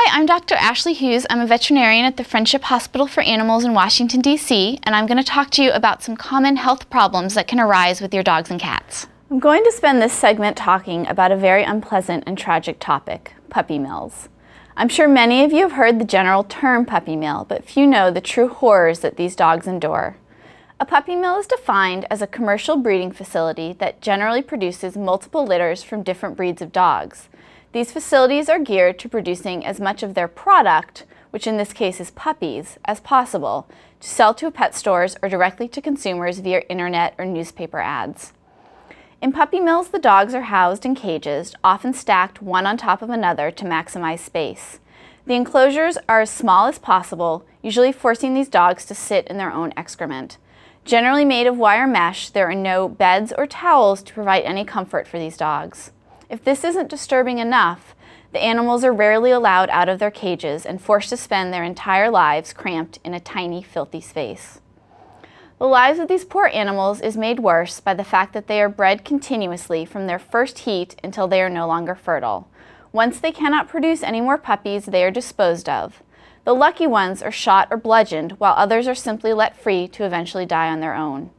Hi, I'm Dr. Ashley Hughes. I'm a veterinarian at the Friendship Hospital for Animals in Washington, D.C., and I'm going to talk to you about some common health problems that can arise with your dogs and cats. I'm going to spend this segment talking about a very unpleasant and tragic topic, puppy mills. I'm sure many of you have heard the general term puppy mill, but few know the true horrors that these dogs endure. A puppy mill is defined as a commercial breeding facility that generally produces multiple litters from different breeds of dogs. These facilities are geared to producing as much of their product, which in this case is puppies, as possible, to sell to pet stores or directly to consumers via internet or newspaper ads. In puppy mills, the dogs are housed in cages, often stacked one on top of another to maximize space. The enclosures are as small as possible, usually forcing these dogs to sit in their own excrement. Generally made of wire mesh, there are no beds or towels to provide any comfort for these dogs. If this isn't disturbing enough, the animals are rarely allowed out of their cages and forced to spend their entire lives cramped in a tiny, filthy space. The lives of these poor animals is made worse by the fact that they are bred continuously from their first heat until they are no longer fertile. Once they cannot produce any more puppies, they are disposed of. The lucky ones are shot or bludgeoned, while others are simply let free to eventually die on their own.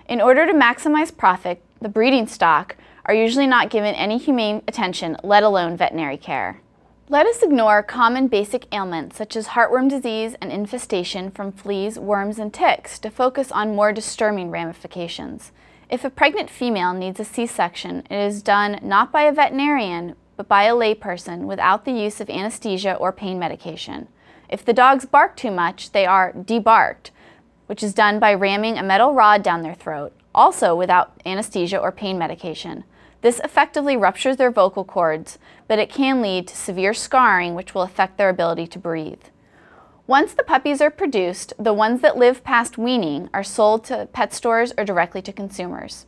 In order to maximize profit, the breeding stock are usually not given any humane attention, let alone veterinary care. Let us ignore common basic ailments such as heartworm disease and infestation from fleas, worms, and ticks to focus on more disturbing ramifications. If a pregnant female needs a C-section, it is done not by a veterinarian, but by a layperson without the use of anesthesia or pain medication. If the dogs bark too much, they are debarked, which is done by ramming a metal rod down their throat, also without anesthesia or pain medication. This effectively ruptures their vocal cords, but it can lead to severe scarring, which will affect their ability to breathe. Once the puppies are produced, the ones that live past weaning are sold to pet stores or directly to consumers.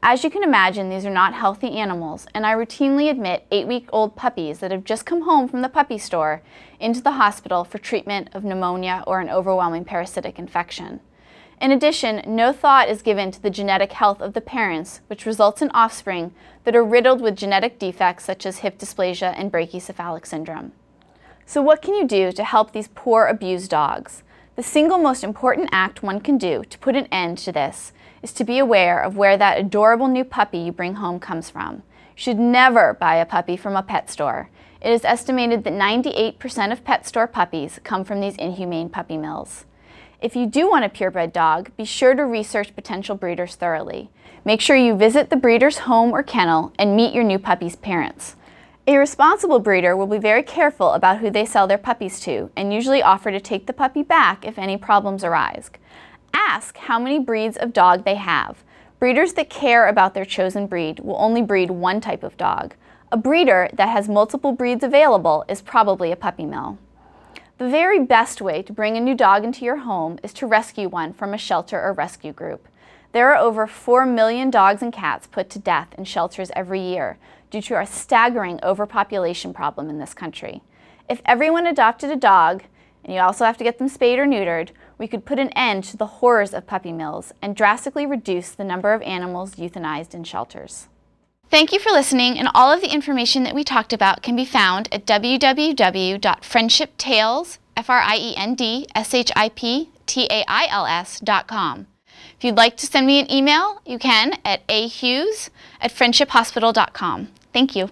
As you can imagine, these are not healthy animals, and I routinely admit 8-week-old puppies that have just come home from the puppy store into the hospital for treatment of pneumonia or an overwhelming parasitic infection. In addition, no thought is given to the genetic health of the parents, which results in offspring that are riddled with genetic defects such as hip dysplasia and brachycephalic syndrome. So what can you do to help these poor abused dogs? The single most important act one can do to put an end to this is to be aware of where that adorable new puppy you bring home comes from. You should never buy a puppy from a pet store. It is estimated that 98% of pet store puppies come from these inhumane puppy mills. If you do want a purebred dog, be sure to research potential breeders thoroughly. Make sure you visit the breeder's home or kennel and meet your new puppy's parents. A responsible breeder will be very careful about who they sell their puppies to and usually offer to take the puppy back if any problems arise. Ask how many breeds of dog they have. Breeders that care about their chosen breed will only breed one type of dog. A breeder that has multiple breeds available is probably a puppy mill. The very best way to bring a new dog into your home is to rescue one from a shelter or rescue group. There are over 4 million dogs and cats put to death in shelters every year due to our staggering overpopulation problem in this country. If everyone adopted a dog, and you also have to get them spayed or neutered, we could put an end to the horrors of puppy mills and drastically reduce the number of animals euthanized in shelters. Thank you for listening, and all of the information that we talked about can be found at www.friendshiptales.com. If you'd like to send me an email, you can at ahughes@friendshiphospital.com. Thank you.